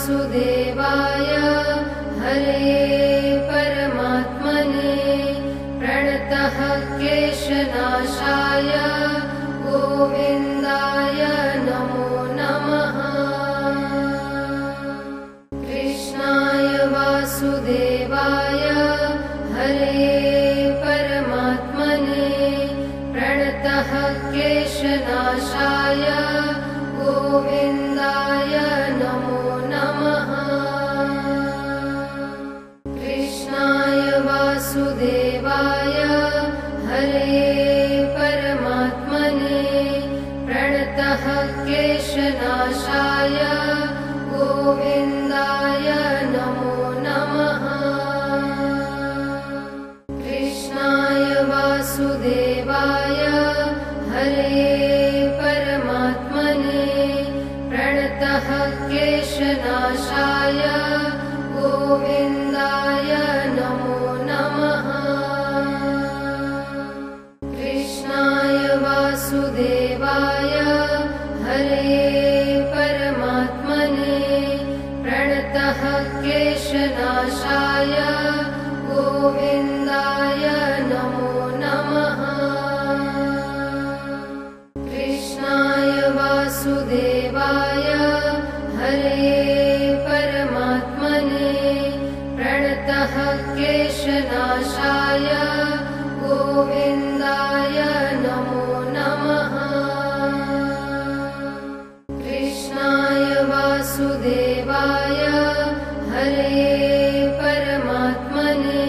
वासुदेवाय हरे परमात्मने प्रणतः क्लेशनाशाय गोविन्दाय नमो नमः। कृष्णाय वासुदेवाय हरे परमात्मने प्रणतः क्लेशनाशाय गोविन्दाय नमो नमः। कृष्णाय वासुदेवाय हरे परमात्मने प्रणतः क्लेशनाशाय गोविन्दाय नमो नमः। कृष्णाय वासुदेवाय हरे परमात्मने प्रणतः क्लेशनाशाय गोविन्दाय नमो नमः। कृष्णाय वासुदेवाय हरे परमात्मने प्रणतः क्लेशनाशाय गोविन्दाय नमो नमः। कृष्णाय वासुदेवाय हरे परमात्मने प्रणतः क्लेशनाशाय गोविन्दाय नमो नमः। कृष्णाय वासुदेवाय हरे परमात्मने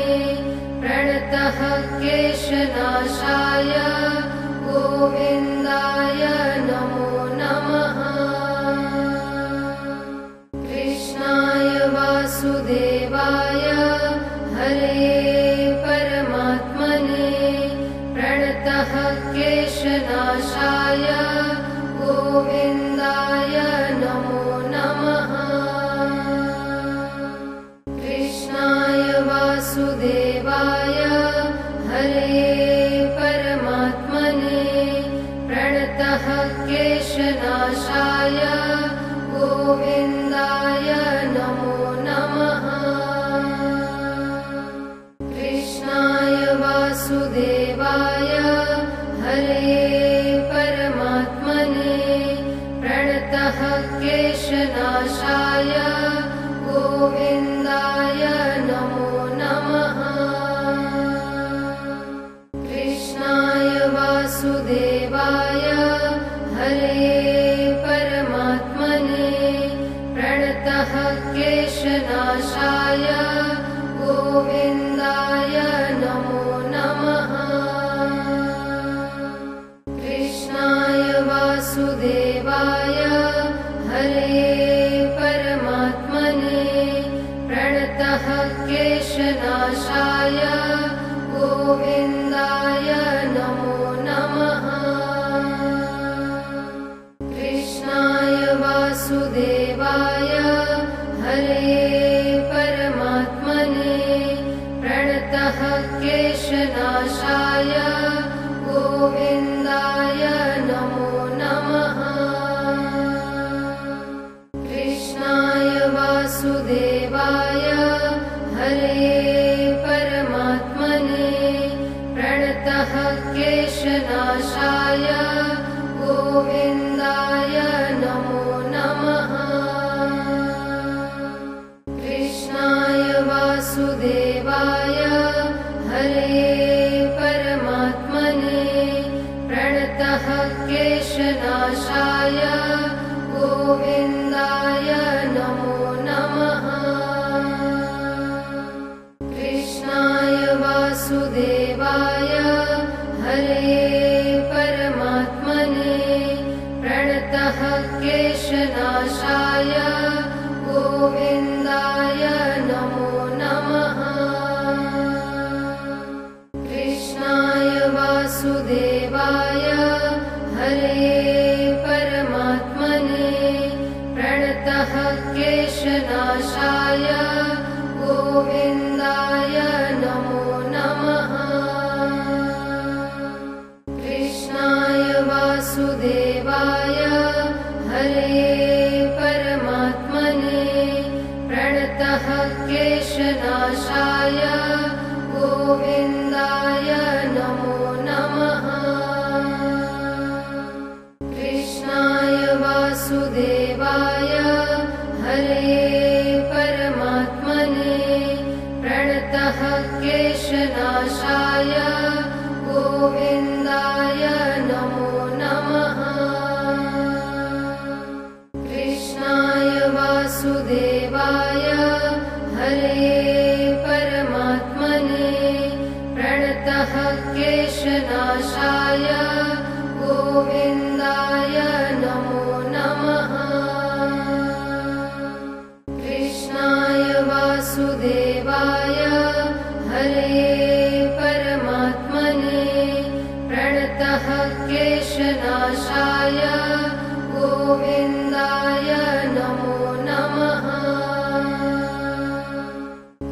प्रणतः क्लेशनाशाय गोविन्दाय नमो नमः। कृष्णाय वासुदेवाय हरे परमात्मने प्रणतः क्लेशनाशाय गोविन्दाय नमो नमः। कृष्णाय वासुदेवाय हरे परमात्मने प्रणतः क्लेशनाशाय गोविन्दाय नमो नमः। कृष्णाय वासुदेवाय हरे परमात्मने प्रणतः क्लेशनाशाय गोविन्दाय नमो नमः। कृष्णाय वासुदेवाय हरे परमात्मने प्रणतः क्लेशनाशाय गोविन्दाय नमो नमः। कृष्णाय वासुदेवाय हरे परमात्मने प्रणतः क्लेशनाशाय गोविन्दाय नमो नमः। कृष्णाय वासुदेवाय हरे परमात्मने प्रणतः क्लेशनाशाय गोविन्दाय नमो नमः। कृष्णाय वासुदेवाय हरे परमात्मने प्रणतः क्लेशनाशाय गोविन्दाय नमो नमः। कृष्णाय वासुदेवाय हरे परमात्मने प्रणतः क्लेशनाशाय गोविन्दाय नमो नमः। कृष्णाय वासुदेवाय हरे परमात्मने प्रणतः क्लेशनाशाय गोविन्दाय नमो नमः। कृष्णाय वासुदेवाय हरे परमात्मने प्रणतः क्लेशनाशाय गोविन्दाय नमो नमः। कृष्णाय वासुदेवाय हरे परमात्मने क्लेशनाशाय गोविन्दाय नमो नमः। कृष्णाय वासुदेवाय हरे परमात्मने प्रणतः क्लेशनाशाय गोविन्दाय नमो नमः। कृष्णाय वासुदेवाय हरे परमात्मने प्रणतः क्लेशनाशाय गोविन्दाय नमो नमः। कृष्णाय वासुदेवाय हरे परमात्मने प्रणतः क्लेशनाशाय गोविन्दाय नमो नमः।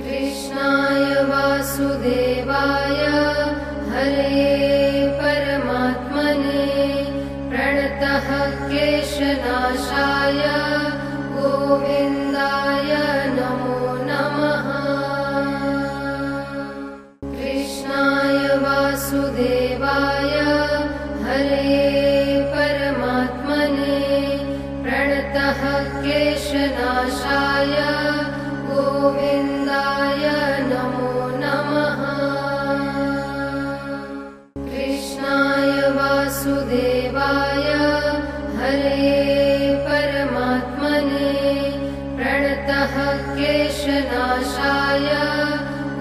कृष्णाय वासुदेवाय हरे परमात्मने प्रणतः क्लेशनाशाय गोविन्दाय नमो नमः। कृष्णाय वासुदेवाय हरे परमात्मने प्रणतः क्लेशनाशाय गोविन्दाय नमो नमः। कृष्णाय वासुदेवाय हरे परमात्मने प्रणतः क्लेशनाशाय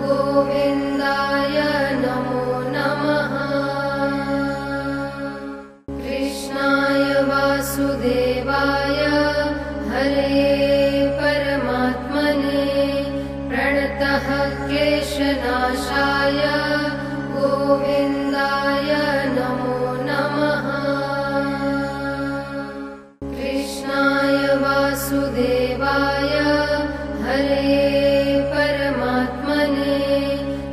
गोविन्दाय नमो नमः। कृष्णाय वासुदेवाय हरे परमात्मने प्रणतः क्लेशनाशाय गोविन्दाय नमो नमः। कृष्णाय वासुदेवाय हरे परमात्मने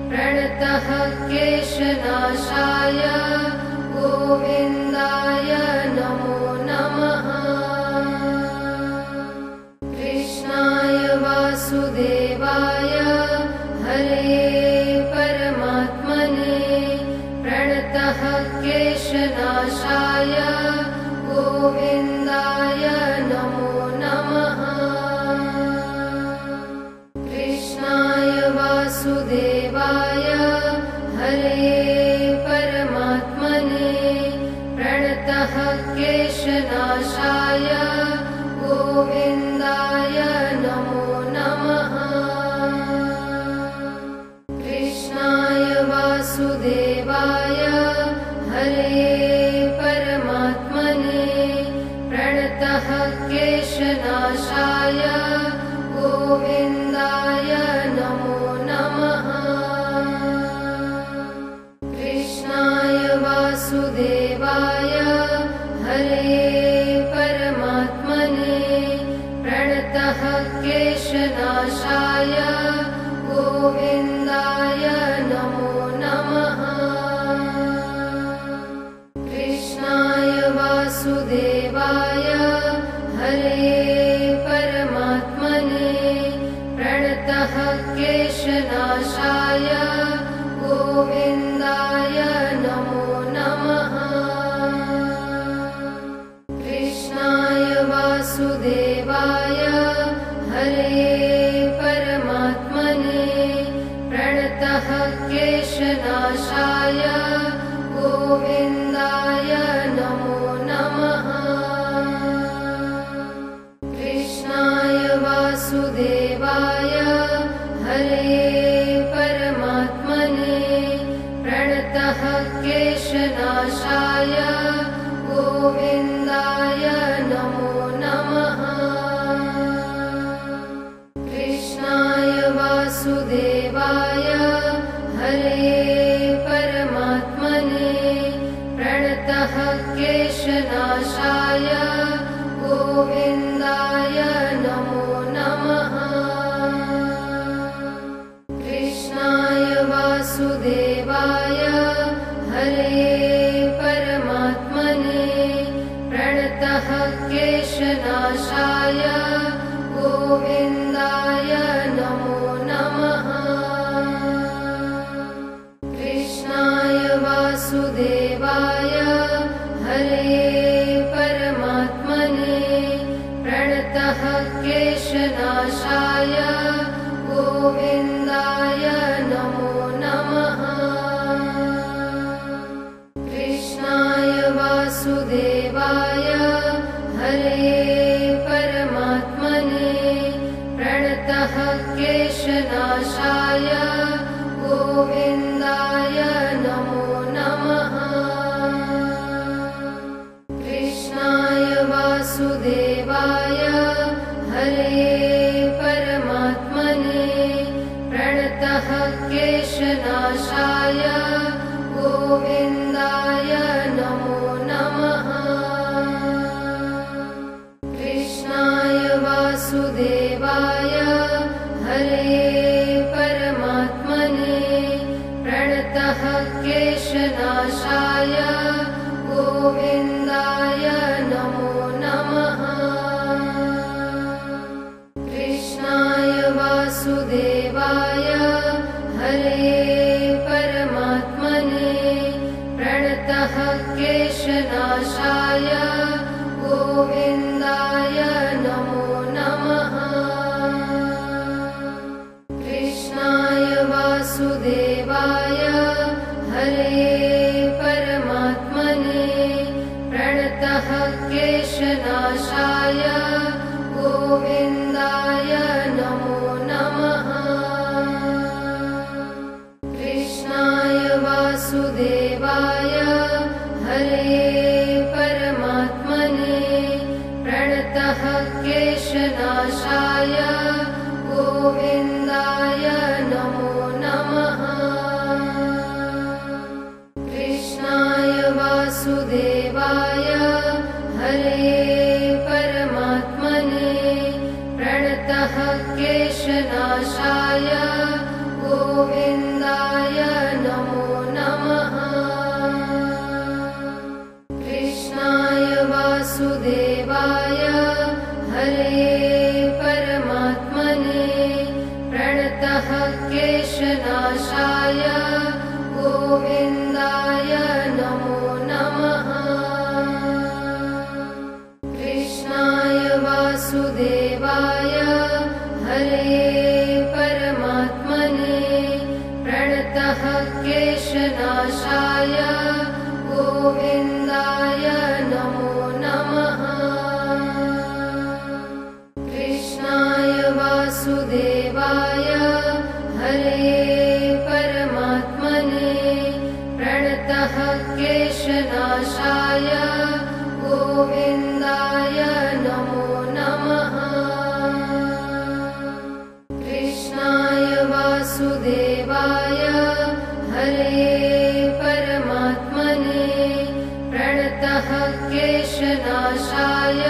प्रणतः क्लेशनाशाय गोविन्दाय नमो नमः। कृष्णाय वासुदेवाय हरे परमात्मने प्रणतः क्लेशनाशाय गोविन्दाय नमो नमः। कृष्णाय वासुदेवाय हरे परमात्मने प्रणतः क्लेशनाशाय गोविन्दाय नमो नमः। कृष्णाय वासुदेवाय हरे परमात्मने प्रणतः क्लेशनाशाय गोविन्दाय नमो नमः। कृष्णाय वासुदेवाय हरे परमात्मने प्रणतः क्लेशनाशाय गोविन्दाय नमो नमः। कृष्णाय वासुदेवाय हरे परमात्मने प्रणतः क्लेशनाशाय गोविन्दाय नमो नमः। कृष्णाय वासुदेवाय हरे परमात्मने प्रणतः क्लेशनाशाय गोविन्दाय नमो नमः। कृष्णाय वासुदेवाय हरे परमात्मने प्रणतः क्लेशनाशाय गोविन्दाय नमो नमः। कृष्णाय वासुदेवाय हरे परमात्मने प्रणतः क्लेशनाशाय गोविन्दाय नमो नमः। कृष्णाय वासुदेवाय हरे परमात्मने प्रणतः क्लेशनाशाय गोविन्दाय नमो क्लेशनाशाय गोविन्दाय नमो नमः। कृष्णाय वासुदेवाय हरे परमात्मने प्रणतः क्लेशनाशाय गोविन्दाय नमो नमः। कृष्णाय वासुदेवाय हरे परमात्मने प्रणतः क्लेशनाशाय गोविन्दाय नमो नमः। कृष्णाय वासुदेवाय हरे परमात्मने प्रणतः क्लेशनाशाय गोविन्दाय नमो नमः। कृष्णाय वासुदेवाय हरे परमात्मने प्रणतः क्लेशनाशाय गोविन्दाय नमो नमः। कृष्णाय वासुदेवाय हरे परमात्मने प्रणतः क्लेशनाशाय गोविन्दाय नमो नमः। कृष्णाय वासुदेवाय हरे परमात्मने प्रणतः क्लेशनाशाय गोविन्दाय नमो नमः। कृष्णाय वासुदेवाय हरे परमात्मने प्रणतः क्लेशनाशाय गोविन्दाय नमो नमः। कृष्णाय वासुदेवाय हरे परमात्मने प्रणतः क्लेशनाशाय गोविन्दाय नमो नमः। कृष्णाय वासुदेवाय हरे परमात्मने प्रणतः क्लेशनाशाय गोविन्दाय नमो नमः। कृष्णाय वासुदेवाय हरे परमात्मने प्रणतः क्लेशनाशाय गोविन्दाय नमो नमः। कृष्णाय वासुदेवाय हरे परमात्मने प्रणतः क्लेशनाशाय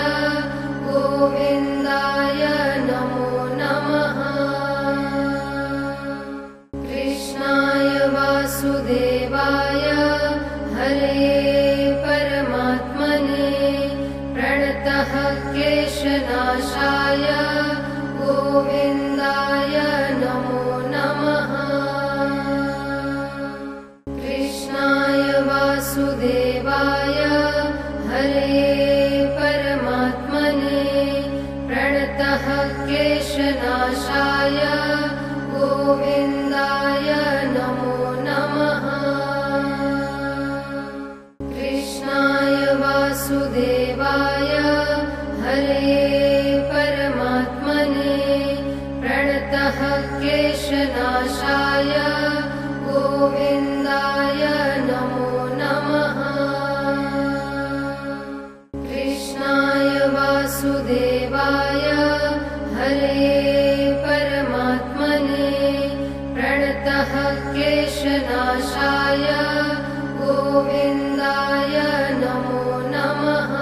गोविन्दाय नमो नमः। कृष्णाय वासुदेवाय हरे परमात्मने प्रणतः क्लेशनाशाय गोविन्दाय नमो नमः। कृष्णाय वासुदेवाय हरे परमात्मने प्रणतः क्लेशनाशाय गोविन्दाय नमो नमः। कृष्णाय वासुदेवाय हरे परमात्मने प्रणतः क्लेशनाशाय गोविन्दाय नमो नमः। कृष्णाय वासुदेवाय हरे परमात्मने प्रणतः क्लेशनाशाय गोविन्दाय नमो नमः।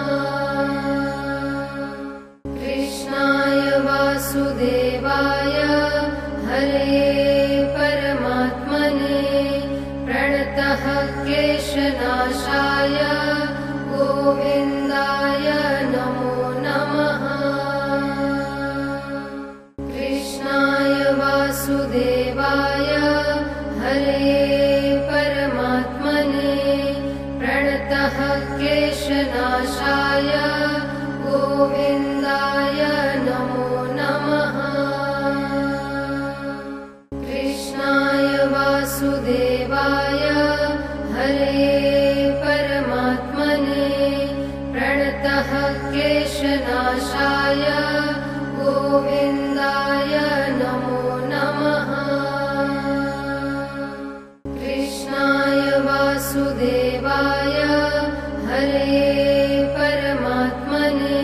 कृष्णाय वासुदेवाय हरे परमात्मने प्रणतः क्लेशनाशाय गोविन्दाय नमो नमः। कृष्णाय वासुदेवाय हरे परमात्मने प्रणतः क्लेशनाशाय गोविन्दाय नमो नमः। क्लेशनाशाय गोविन्दाय नमो नमः। कृष्णाय वासुदेवाय हरे परमात्मने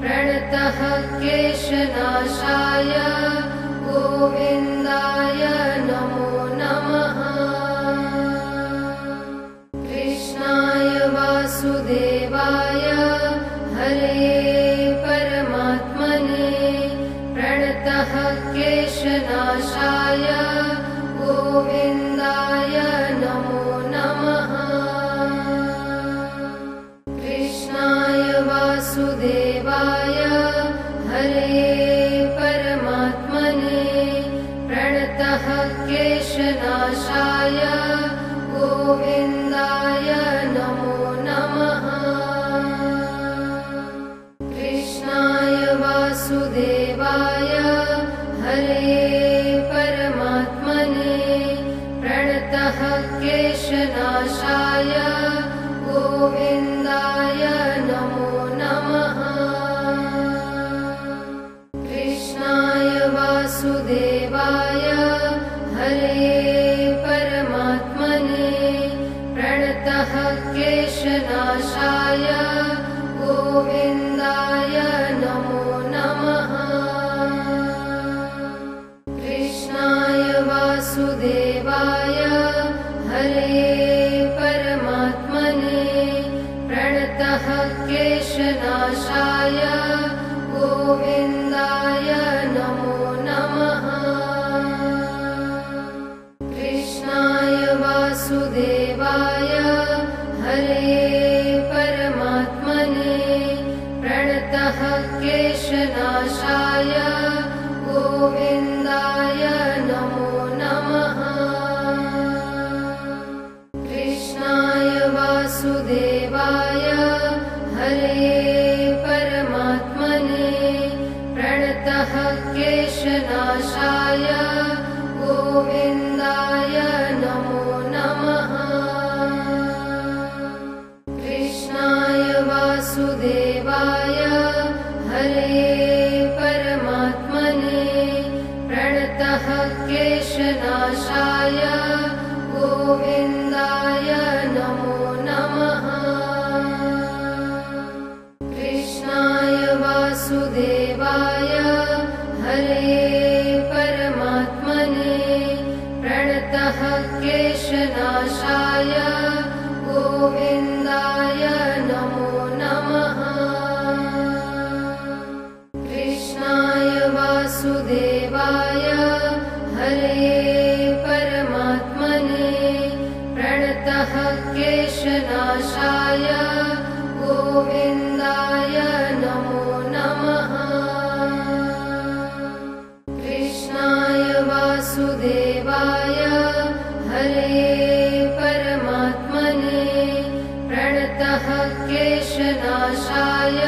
प्रणतः क्लेशनाशाय गोविन्दाय नमो नमः। कृष्णाय वासुदेवाय हरे परमात्मने प्रणतः क्लेशनाशाय गोविन्दाय नमो नमः। कृष्णाय वासुदेवाय हरे परमात्मने प्रणतः क्लेशनाशाय गोविन्दाय नमो नमः। कृष्णाय वासुदेवाय हरे परमात्मने प्रणतः क्लेशनाशाय गोविन्दाय नमो नमः। कृष्णाय वासुदेवाय हरे परमात्मने प्रणतः क्लेशनाशाय गोविन्दाय नमो नमः। कृष्णाय वासुदेवाय हरे परमात्मने प्रणतः क्लेशनाशाय गोविन्दाय नमो नमः। कृष्णाय वासुदेवाय हरे परमात्मने प्रणतः क्लेशनाशाय गोविन्दाय नमो नमः। कृष्णाय वासुदेवाय हरे परमात्मने प्रणतः क्लेशनाशाय गोविन्दाय नमो नमः। कृष्णाय वासुदेवाय हरे परमात्मने प्रणतः क्लेशनाशाय गोविन्दाय नमो नमः। कृष्णाय वासुदेवाय हरे परमात्मने प्रणतः क्लेशनाशाय गोविन्दाय नमो नमः। कृष्णाय वासुदेवाय हरे परमात्मने प्रणतः क्लेशनाशाय गोविन्दाय नमो नमः। कृष्णाय वासुदेवाय हरे परमात्मने प्रणतः क्लेशनाशाय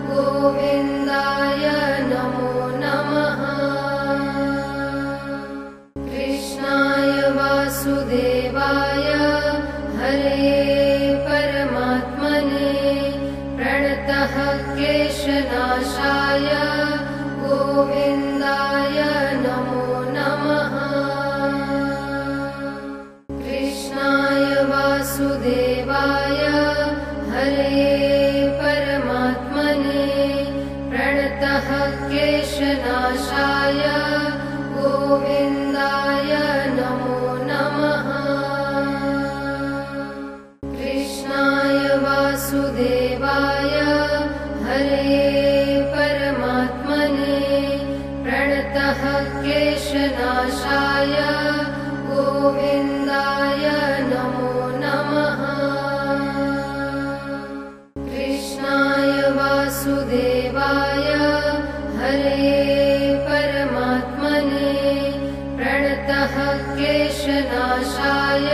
गोविन्दाय नमो नमः। कृष्णाय वासुदेवाय हरे परमात्मने प्रणतः क्लेशनाशाय गोविन्दाय नमो नमः। कृष्णाय वासुदेवाय हरे परमात्मने प्रणतः क्लेशनाशाय गोविन्दाय नमो नमः। कृष्णाय वासुदेवाय हरे परमात्मने प्रणतः क्लेशनाशाय गोविन्दाय नमो नमः। कृष्णाय वासुदेवाय हरे परमात्मने प्रणतः क्लेशनाशाय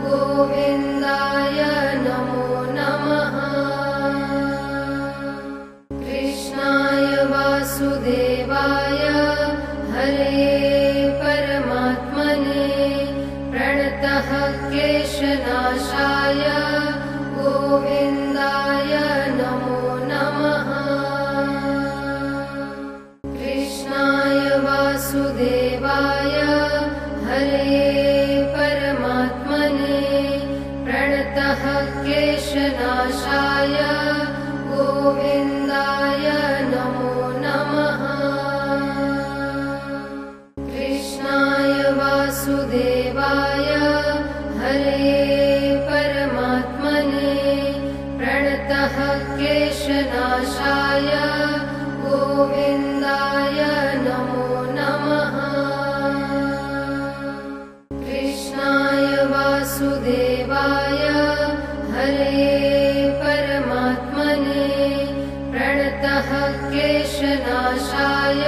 गोविन्दाय नमो नमः। कृष्णाय वासुदेवाय हरे परमात्मने प्रणतः क्लेशनाशाय गोविन्दाय नमो नमः। प्रणतः क्लेशनाशाय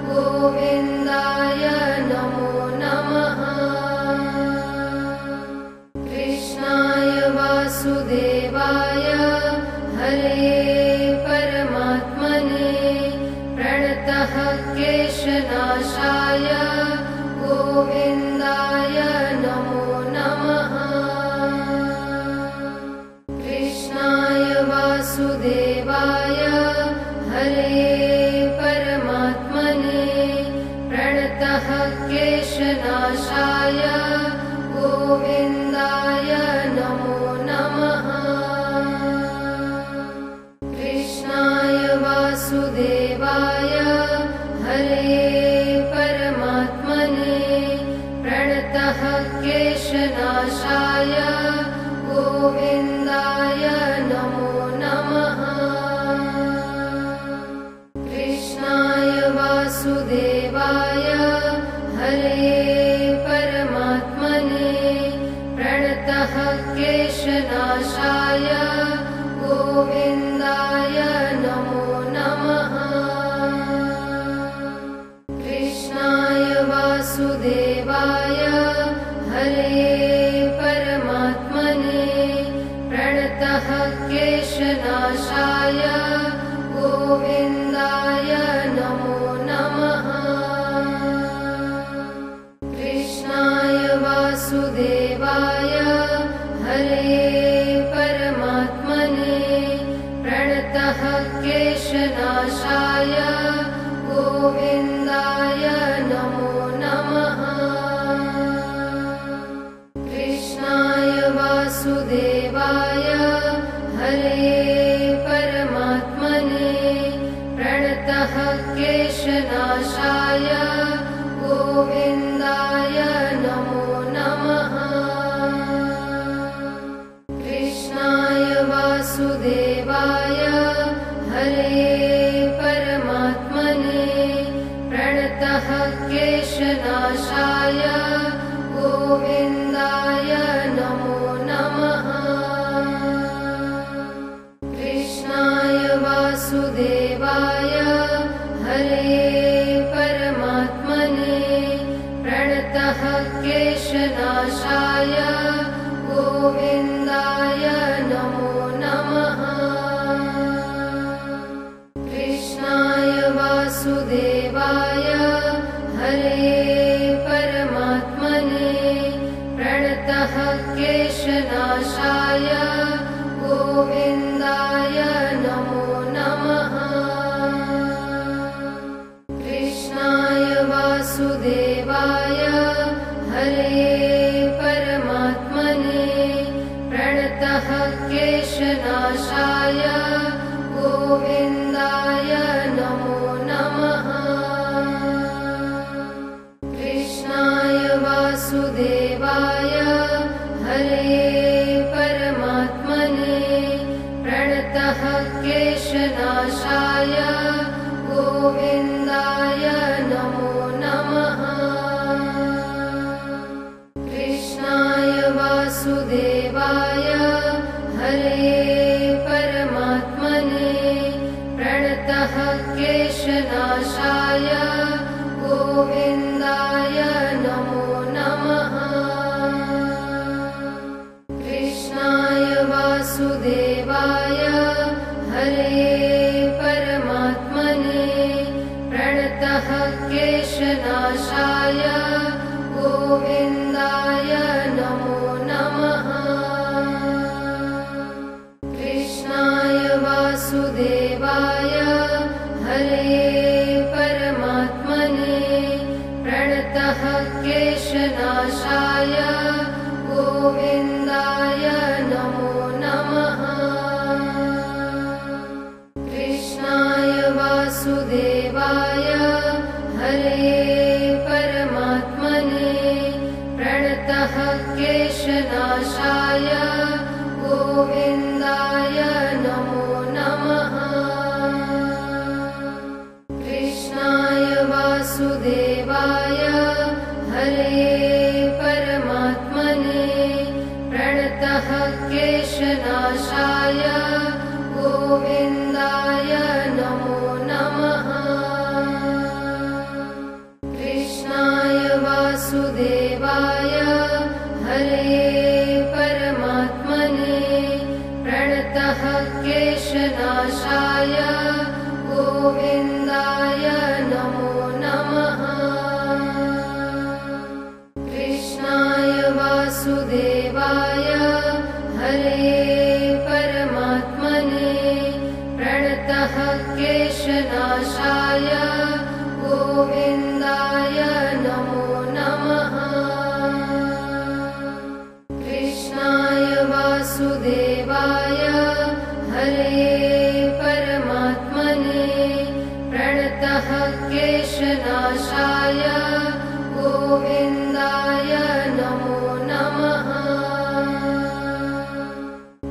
गोविन्दाय नमो नमः। कृष्णाय वासुदेवाय हरे परमात्मने प्रणतः क्लेशनाशाय गोविन्दाय नमो नमः। कृष्णाय वासुदेवाय हरे परमात्मने प्रणतः क्लेशनाशाय गोविन्दाय नमो नमः। कृष्णाय वासुदेवाय हरे परमात्मने प्रणतः क्लेशनाशाय गोविन्दाय नमो नमः। कृष्णाय वासुदेवाय हरे परमात्मने प्रणतः क्लेशनाशाय गोविन्दाय नमो नमः। कृष्णाय वासुदेवाय हरे परमात्मने प्रणतः क्लेशनाशाय गोविन्दाय नमो नमः। कृष्णाय वासुदेवाय हरे परमात्मने प्रणतः क्लेशनाशाय गोविन्दाय नमो नमः। कृष्णाय वासुदेवाय हरे परमात्मने प्रणतः क्लेशनाशाय गोविन्दाय नमो नमः। कृष्णाय वासुदेवाय हरे परमात्मने प्रणतः क्लेशनाशाय गोविन्दाय नमो नमः। कृष्णाय वासुदेवाय हरे परमात्मने प्रणतः क्लेशनाशाय गोविन्दाय नमो नमः। कृष्णाय वासुदेवाय हरे परमात्मने प्रणतः क्लेशनाशाय गोविन्दाय नमो नमः। कृष्णाय वासुदेवाय हरे परमात्मने प्रणतः क्लेशनाशाय गोविन्दाय नमो नमः। कृष्णाय वासुदेवाय हरे परमात्मने प्रणतः क्लेशनाशाय गोविन्दाय नमो नमः। कृष्णाय वासुदेवाय हरे परमात्मने प्रणतः क्लेशनाशाय गोविन्दाय नमो नमः। कृष्णाय वासुदेवाय हरे परमात्मने प्रणतः क्लेशनाशाय गोविन्दाय नमो नमः। कृष्णाय वासुदेवाय हरे परमात्मने प्रणतः क्लेशनाशाय गोविन्दाय नमो नमः। कृष्णाय वासुदेवाय हरे परमात्मने प्रणतः क्लेशनाशाय गोविन्दाय नमो नमः। कृष्णाय वासुदेवाय हरे परमात्मने प्रणतः क्लेशनाशाय गोविन्दाय क्लेशनाशाय गोविन्दाय नमो नमः। कृष्णाय वासुदेवाय हरे परमात्मने प्रणतः क्लेशनाशाय गोविन्दाय नमो नमः। कृष्णाय वासुदेवाय हरे परमात्मने प्रणतः क्लेशनाशाय गोविन्दाय नमो नमः।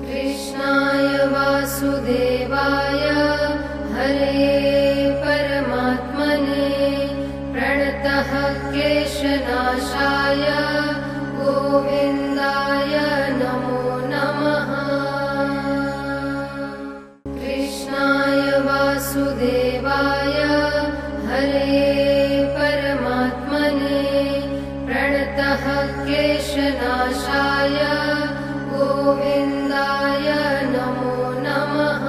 कृष्णाय वासुदेवाय हरे परमात्मने प्रणतः क्लेशनाशाय गोविन्दाय नमो नमः। कृष्णाय वासुदेवाय हरे परमात्मने प्रणतः क्लेशनाशाय गोविन्दाय नमो नमः।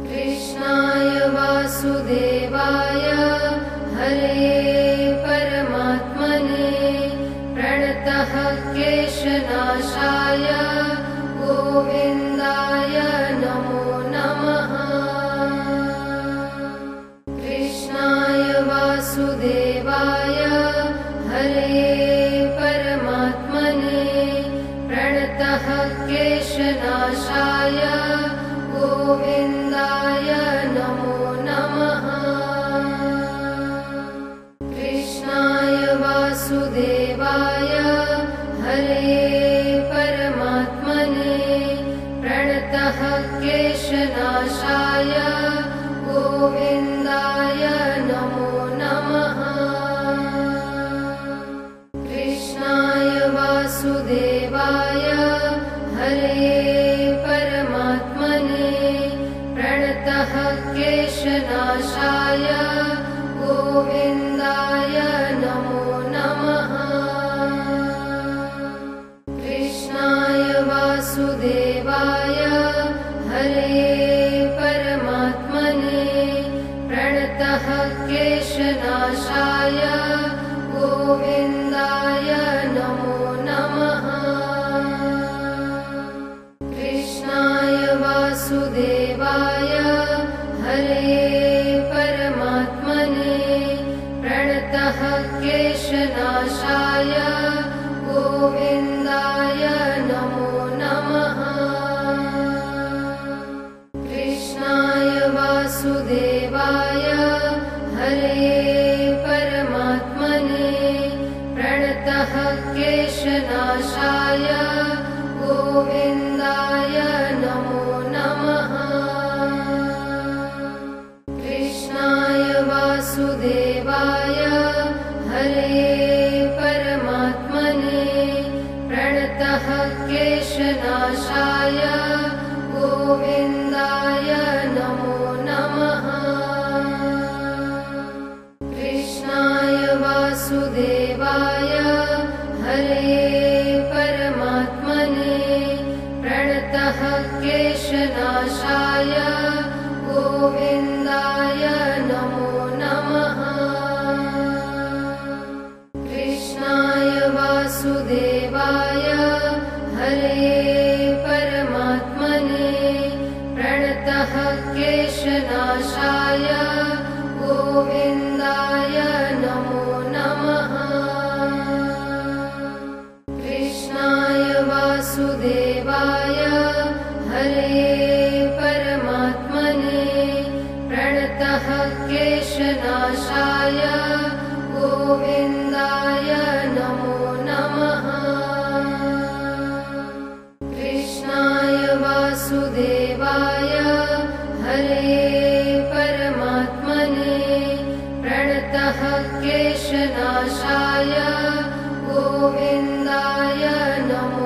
कृष्णाय वासुदेवाय हरे परमात्मने प्रणतः क्लेशनाशाय गोविन्दाय नमो नमः। कृष्णाय वासुदेवाय हरे परमात्मने प्रणतः क्लेशनाशाय गोविन्दाय नमो नमः। कृष्णाय वासुदेवाय हरे परमात्मने प्रणतः क्लेशनाशाय गोविन्दाय नमो नमः। कृष्णाय वासुदेवाय हरे परमात्मने प्रणतः क्लेशनाशाय गोविन्दाय नमो नमः। कृष्णाय वासुदेवाय हरे परमात्मने प्रणतः क्लेशनाशाय गोविन्दाय नमो नमः। कृष्णाय वासुदेवाय हरे परमात्मने प्रणतः क्लेशनाशाय गोविन्दाय नमो नमः। कृष्णाय वासुदेवाय हरे परमात्मने प्रणतः क्लेशनाशाय गोविन्दाय नमो नमः। कृष्णाय वासुदेवाय हरे परमात्मने प्रणतः क्लेशनाशाय गोविन्दाय नमो नमः। कृष्णाय वासुदेवाय हरे परमात्मने प्रणतः क्लेशनाशाय गोविन्दाय नमो नमः। कृष्णाय वासुदेवाय हरे परमात्मने प्रणतः क्लेशनाशाय गोविन्दाय नमो नमः। कृष्णाय वासुदेवाय हरे परमात्मने प्रणतः क्लेशनाशाय गोविन्दाय नमो नमः। कृष्णाय वासुदेवाय हरे परमात्मने प्रणतः क्लेशनाशाय गोविन्दाय नमो